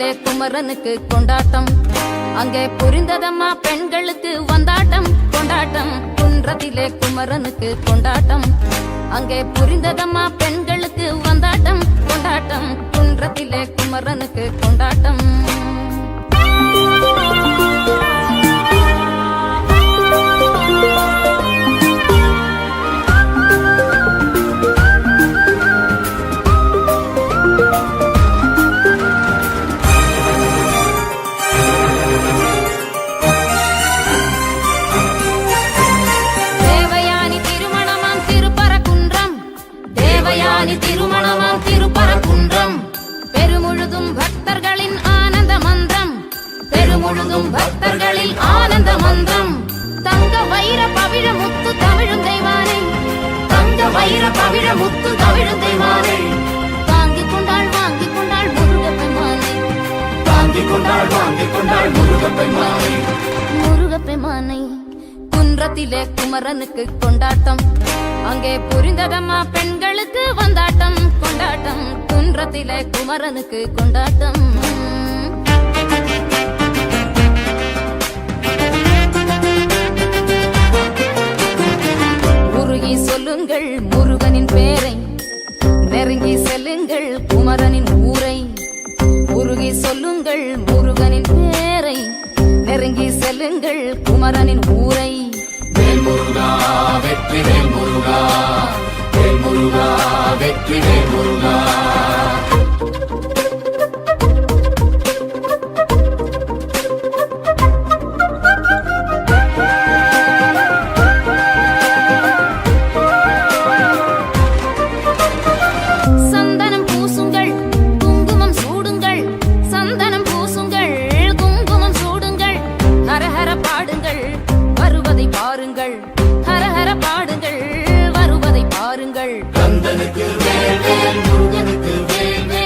குன்றத்திலே குமரனுக்கு கொண்டாட்டம், அங்கே புரிந்ததம்மா பெண்களுக்கு வந்தாட்டம் கொண்டாட்டம். குன்றத்திலே குமரனுக்கு கொண்டாட்டம், அங்கே புரிந்ததம்மா பெண்களுக்கு வந்தாட்டம் கொண்டாட்டம். குன்றத்திலே குமரனுக்கு கொண்டாட்டம். திருமணமாம் திருப்பரங்குன்றம், பெருமுழுதும் பக்தர்களின் ஆனந்த மந்திரம், பெருமுழுதும் பக்தர்களின் ஆனந்த மந்திரம். தங்க வைர பவிழ முத்து தவிழும் தெய்வானை, தங்க வைர பவிழ முத்து தவிழும் தெய்வானை. தாங்கிக் கொண்டாள் வாங்கிக் கொண்டாள் முருகப்பெருமானை, தாங்கிக் கொண்டாள் வாங்கிக் கொண்டாள் முருகப்பெருமானை, முருகப்பெருமானை. குன்றத்திலே குமரனுக்கு கொண்டாட்டம், அங்கே புரிந்ததம்மா பெண்களுக்கு வந்தாட்டம் கொண்டாட்டம். குன்றத்திலே குமரனுக்கு கொண்டாட்டம். உருகி சொல்லுங்கள் முருகனின் பேரை, நெருங்கி செல்லுங்கள் குமரனின் ஊரை. உருகி சொல்லுங்கள் முருகனின் பேரை, நெருங்கி செல்லுங்கள் குமரனின் ஊரை. வேல் முருகா வெற்றி வேல் முருகா, வேல் முருகா வெற்றி வேல் முருகா. சந்தனம் பூசுங்கள் குங்குமம் சூடுங்கள், சந்தனம் பூசுங்கள் குங்குமம் சூடுங்கள். ஹரஹர பாடுங்கள் வருவதை பாருங்கள், ஹரஹர பாடுங்கள் வருவதை பாருங்கள். கந்தனுக்கு வேல் வேல் முருகனுக்கு வேல் வேல்.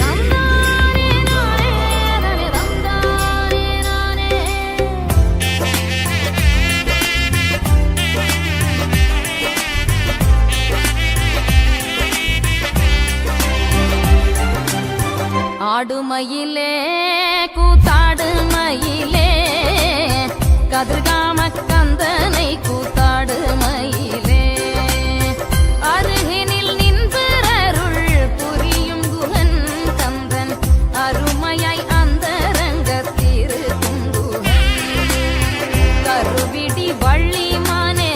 தந்தானே நானே நானே தந்தானே நானே. ஆடுமயிலே கூத்தாடு மயிலே கதிர்காம கந்தனை கூத்தாடு மயிலே அருகினில் நின்பரருள் புரியும் குகன் கந்தன் அருமையாய் அந்தரங்கத்திரு குங்குகன் கருவிடி வள்ளிமானே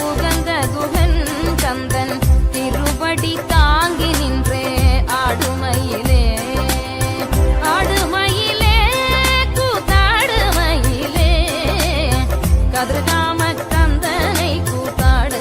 புகந்த குகன் கந்தன் திருவடி தாங்கி நின்றே ஆடுமயிலே ஆடுமயிலே கூத்தாடுமயிலே கதிர்காம கந்தனை கூத்தாடு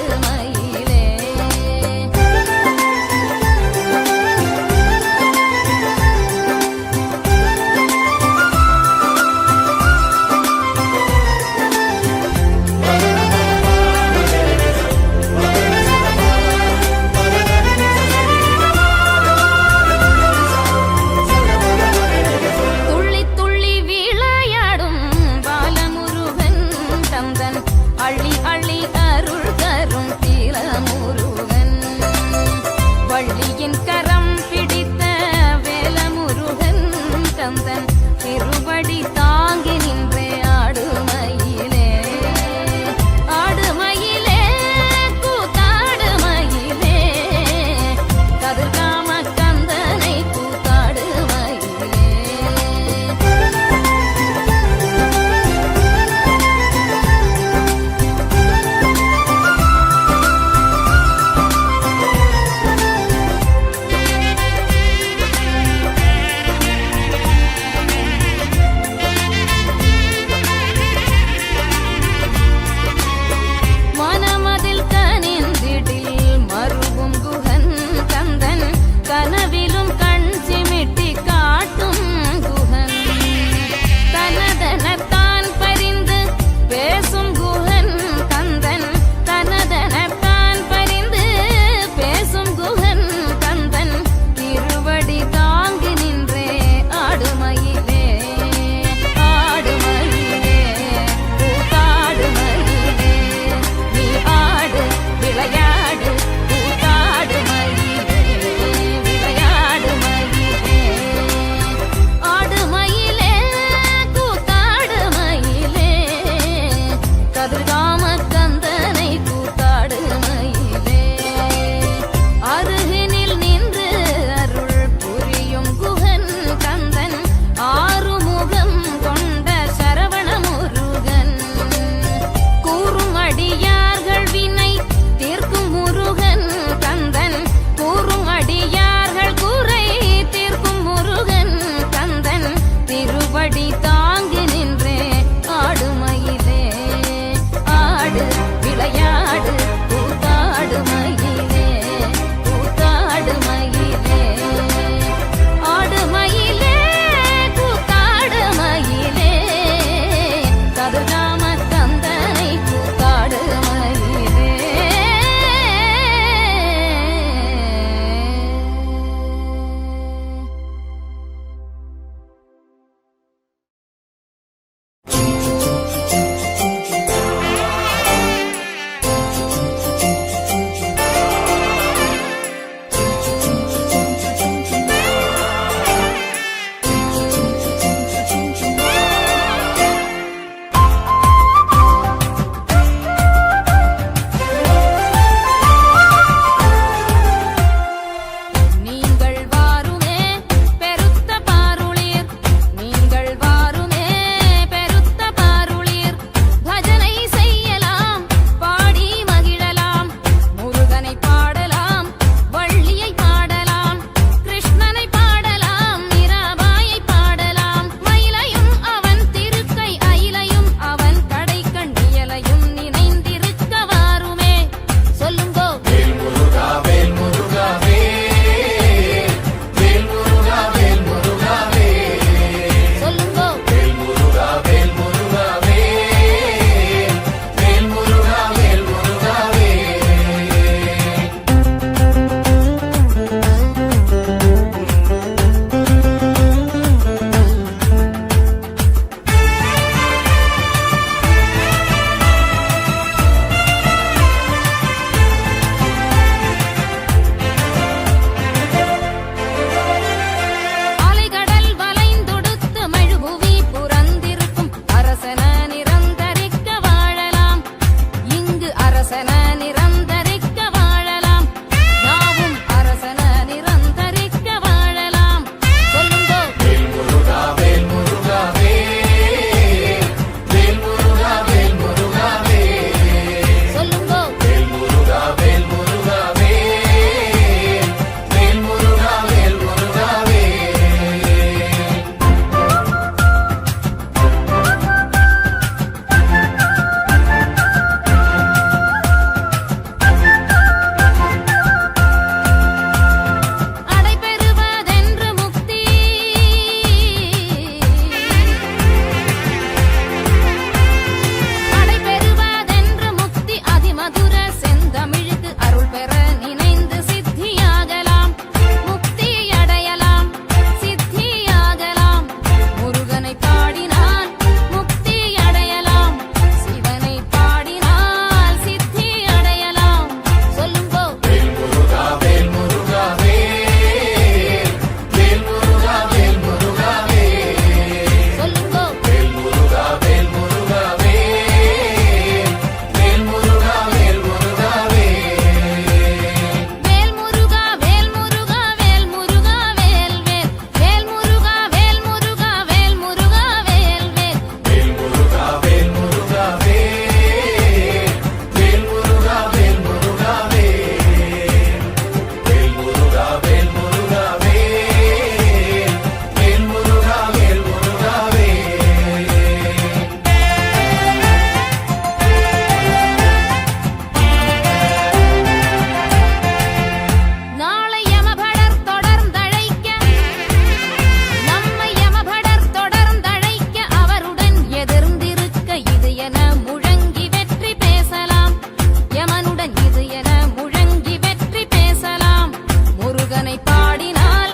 முருகனை பாடினால்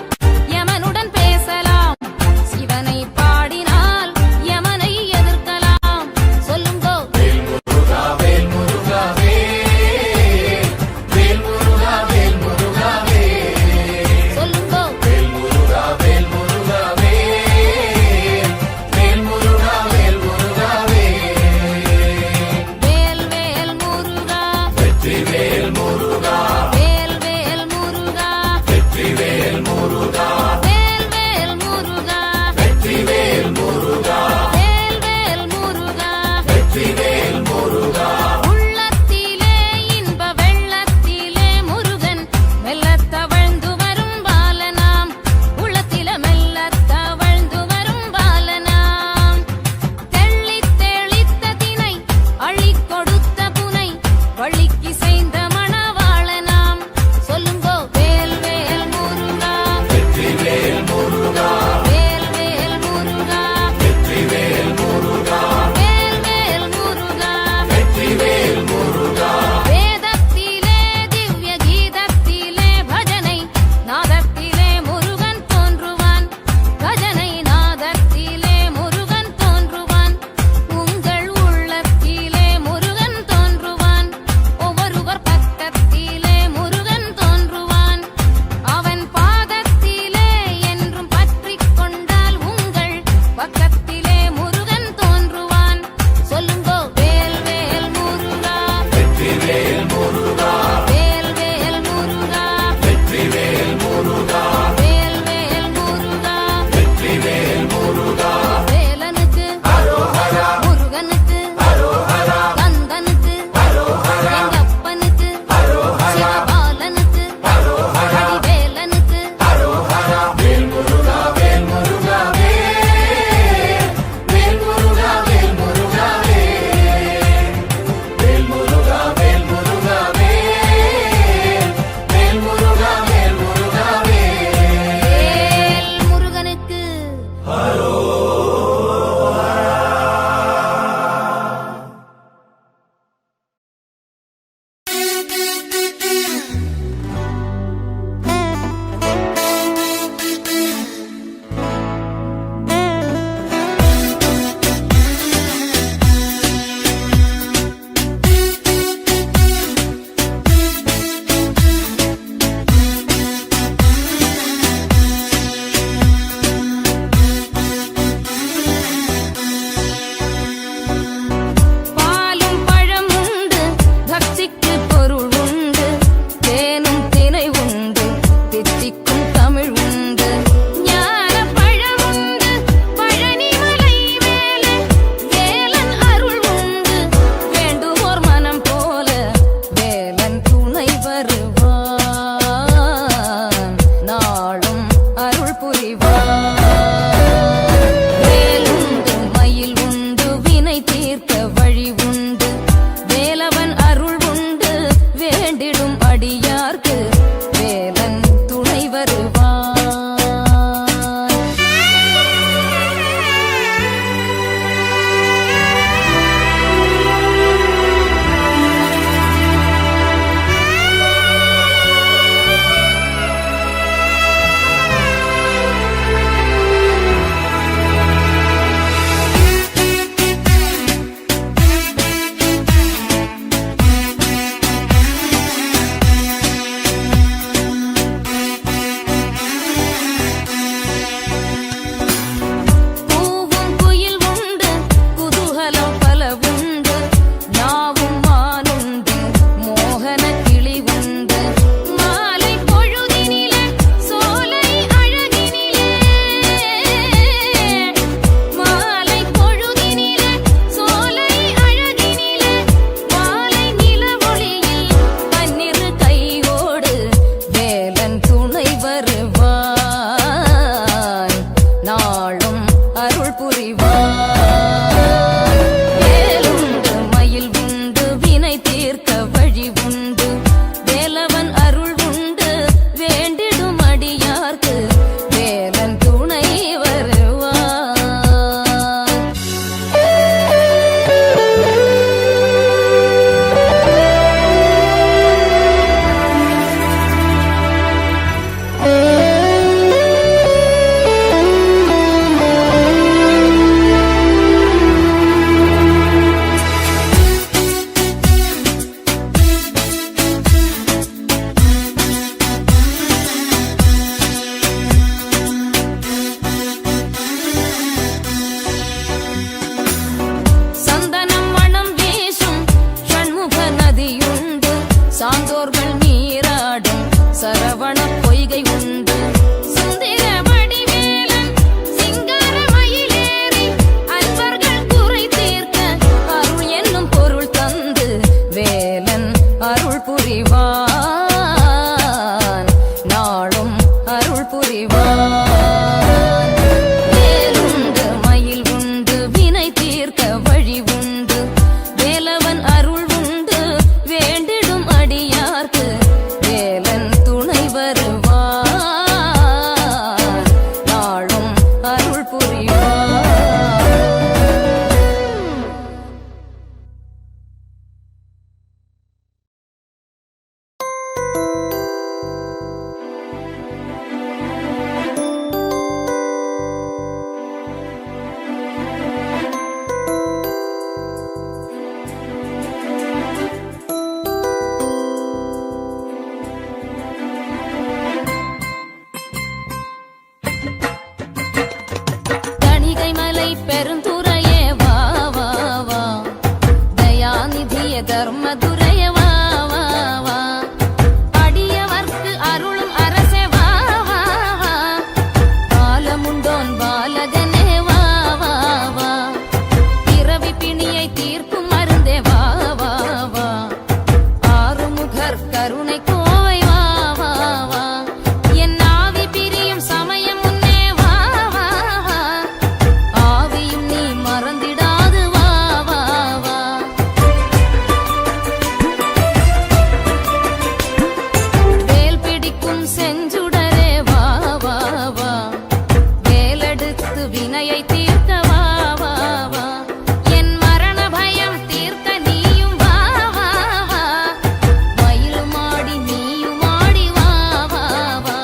யமனுடன் பேசலாம், சிவனை பாடினால் யமனை எதிர்க்கலாம். சொல்லுங்கோ வேல் முருகா வேல் முருகா வேல், வேல் முருகா வேல் முருகா வேல், சொல்லுங்கோ வேல் முருகா வேல் முருகா வேல், வேல் முருகா வேல் முருகா வேல். வேல் வேல் முருகா, வெற்றி வேல் முருகா, வேல் வேல் முருகா, வெற்றி அருள் புரிவான். வேலுண்டு மயில் உண்டு வினை தீர்க்க வழி உண்டு, வேலவன் அருள் உண்டு வேண்டிடும் அடியார்க்கு வேலன் துணை வருவார், நாளும் அருள் புரிவார். தணிகை மலை பெருந்துறையே வா வா வா, தயாநிதிய தர்மதுரைய வா வா வா, அடியவர்க்கு அருளும் அரசே வா வா வா, பாலமுண்டோன் பாலகனே வா வா வா, பிறவி பிணியை தீர்க்கும் மருந்தே வா வா வா, ஆறுமுகர் கருணை கோவை வா வா வா, என் ஆவி பிரியும் சமயம் முன்னே வா வா வா, ஆவியும் நீ மறந்திடாது வா வா வா. வேல் பிடிக்கும் செஞ்சுடரே வா வா வா, வேலெடுத்து வினையை தீர்க்க வா வா வா, என் மரண பயம் தீர்க்க நீயும் வா வா வா, மயிலுமாடி நீயுமாடி வா வா வா,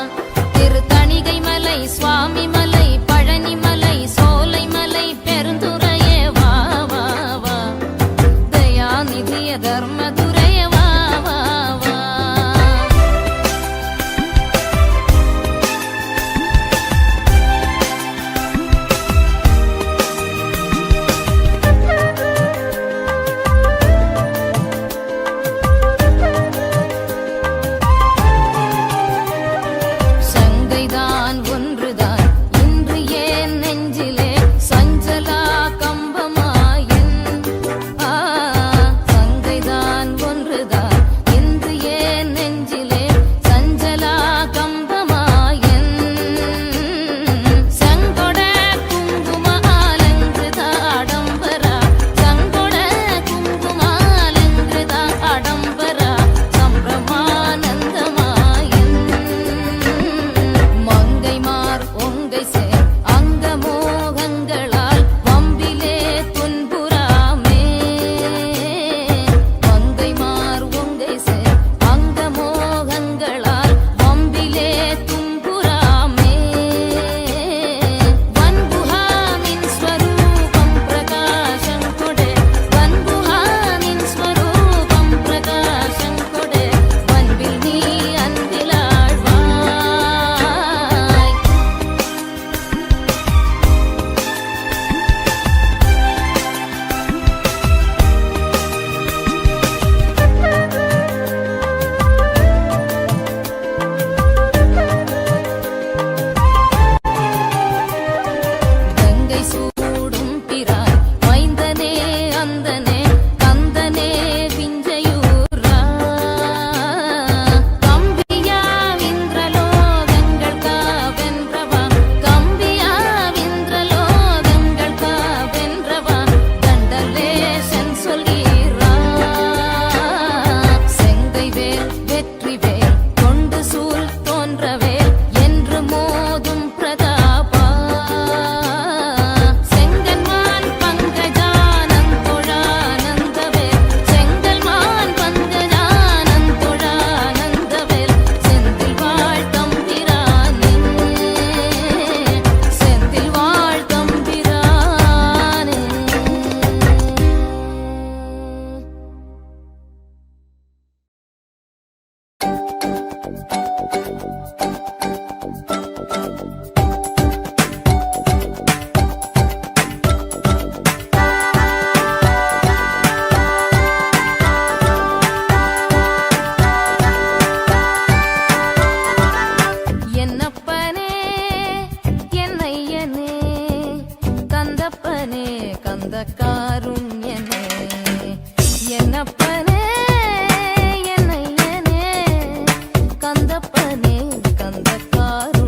திருத்தணிகை மலை சுவாமி மலை பழனி மலை சோலை மலை பெருந்துறையே வா வா வா, தயாநிதிய தர்மதுரைய வா வா வா. சங்கைதான் ஒன்றுதான் இன்று ஏன் நெஞ்சிலே சஞ்சலா கம்பமாயின், சங்கைதான் ஒன்றுதான் இன்று ஏன் நெஞ்சிலே சஞ்சலா கம்பமாயின், சங்கொட குங்குமாலங்கிருதா ஆடம்பரா, சங்கொட குங்குமாலங்கிருதா ஆடம்பரா, சம்பிரமானந்தமாயின், மங்கைமார் ஒங்கை சேர் அங்க மோகங்களால் வம்பிலே துன்புறாமே, மங்கைமார் ஒங்கை சேர் அங்க மோகங்களால் வம்பிலே துன்புறாமே, வன்புகாமின் ஸ்வரூபம் பிரகாசம் கொடே, வன்புகாமின் ஸ்வரூபம் பிரகாசம் கொடே, வன்பில் நீ அன்பிலாழ்வாய். கங்கை சூடும் பிரான் மைந்தனே அந்தனே கந்தனே விஞ்சையூரா, கம்பியா விந்திரலோகங்கள் காவென்றவா, கம்பியா விந்திரலோகங்கள் காவென்றவா, தண்டலேசன் சொல்கிறான், செங்கைவேல் வெற்றிவேல் கொண்டு சூழ் தோன்றவேல் என்று மோதும் பிரதாபா, செங்கன்மான் பங்கஜானந்தொழானந்தவேல், செங்கல்மான் பங்கஜானந்தொழானந்தவேல், செந்தில் வாழ் தம்பிரானே, செந்தில் வாழ் தம்பிரானே. என்னப்பனே என்னையனே கந்தப்பனே கந்த காருண்யனே, என்னப்பனே என்னையனே கந்தப்பனே கந்த காருண்யனே.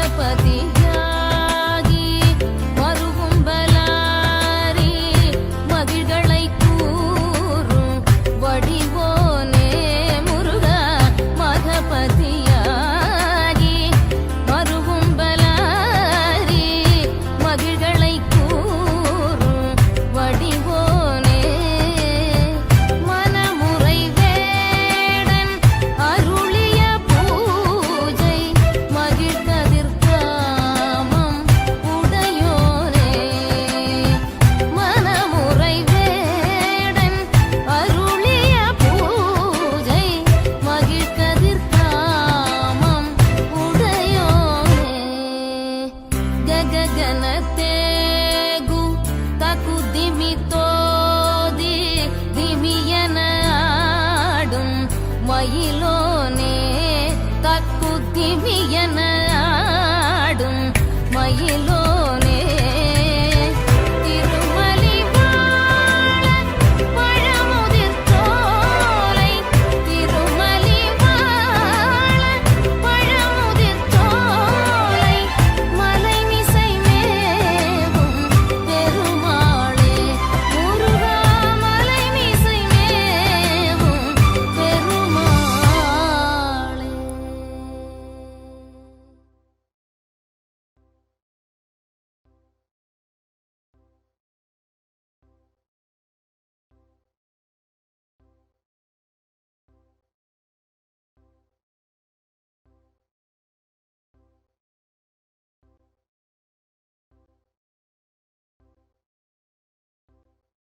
கணபதி